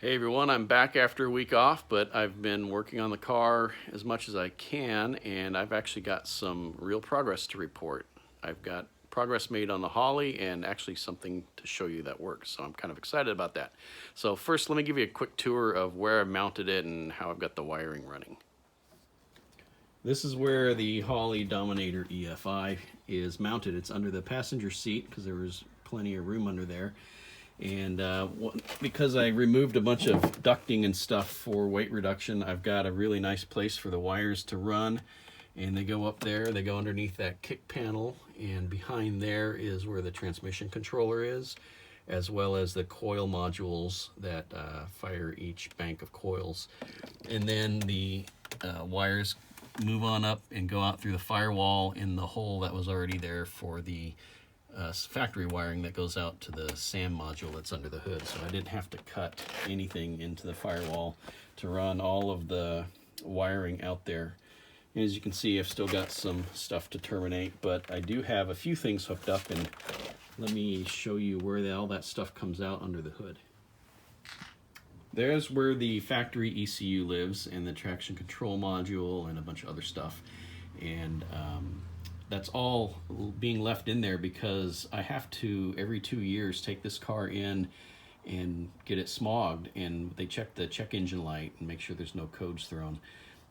Hey everyone, I'm back after a week off, but I've been working on the car as much as I can, and I've actually got some real progress to report. I've got progress made on the Holley and actually something to show you that works, so I'm kind of excited about that. So first, let me give you a quick tour of where I've mounted it and how I've got the wiring running. This is where the Holley Dominator EFI is mounted. It's under the passenger seat because there was plenty of room under there. And because I removed a bunch of ducting and stuff for weight reduction, I've got a really nice place for the wires to run. And they go up there, they go underneath that kick panel, and behind there is where the transmission controller is, as well as the coil modules that fire each bank of coils. And then the wires move on up and go out through the firewall in the hole that was already there for the factory wiring that goes out to the SAM module that's under the hood. So I didn't have to cut anything into the firewall to run all of the wiring out there. And as you can see, I've still got some stuff to terminate, but I do have a few things hooked up, and let me show you where all that stuff comes out under the hood. There's where the factory ECU lives, and the traction control module and a bunch of other stuff. And that's all being left in there because I have to, every 2 years, take this car in and get it smogged, and they check the check engine light and make sure there's no codes thrown.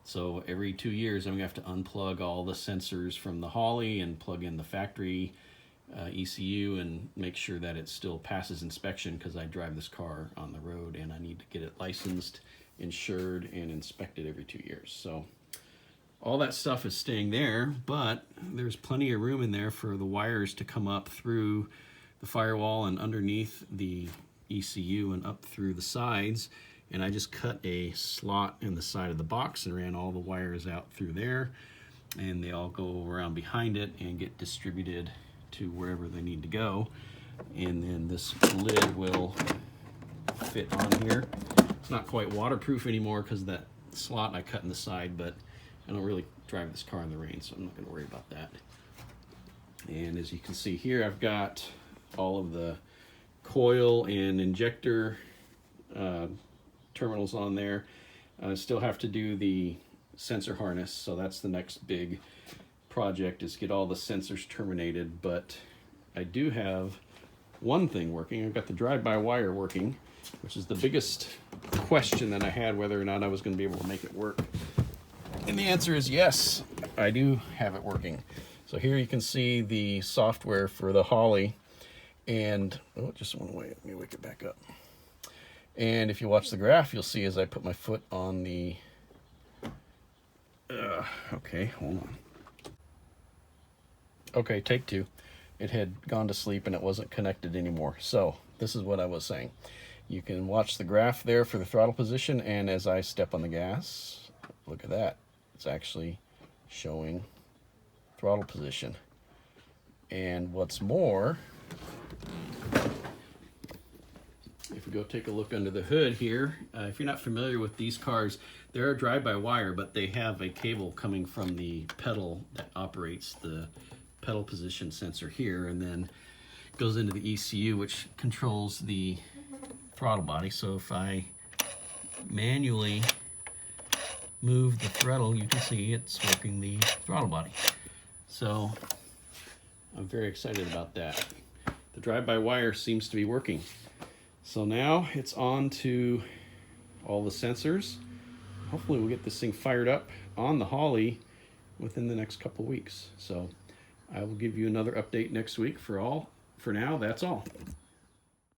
So every 2 years I'm gonna have to unplug all the sensors from the Holley and plug in the factory ECU and make sure that it still passes inspection, because I drive this car on the road and I need to get it licensed, insured, and inspected every 2 years. So all that stuff is staying there, but there's plenty of room in there for the wires to come up through the firewall and underneath the ECU and up through the sides. And I just cut a slot in the side of the box and ran all the wires out through there, and they all go around behind it and get distributed to wherever they need to go. And then this lid will fit on here. It's not quite waterproof anymore because that slot I cut in the side, but I don't really drive this car in the rain, so I'm not going to worry about that. And as you can see here, I've got all of the coil and injector terminals on there. I still have to do the sensor harness, so that's the next big project, is get all the sensors terminated. But I do have one thing working. I've got the drive-by-wire working, which is the biggest question that I had, whether or not I was going to be able to make it work. And the answer is yes, I do have it working. So here you can see the software for the Holley, and oh, it just went away. Let me wake it back up. And if you watch the graph, you'll see as I put my foot on the okay, hold on. Okay, take two. It had gone to sleep and it wasn't connected anymore. So this is what I was saying. You can watch the graph there for the throttle position, and as I step on the gas, look at that. It's actually showing throttle position. And what's more, if we go take a look under the hood here, if you're not familiar with these cars, they're drive-by-wire, but they have a cable coming from the pedal that operates the pedal position sensor here, and then goes into the ECU, which controls the throttle body. So if I manually move the throttle, you can see it's working the throttle body. So I'm very excited about that. The drive-by-wire seems to be working. So now it's on to all the sensors. Hopefully we'll get this thing fired up on the Holley within the next couple weeks. So I will give you another update next week. For now, that's all.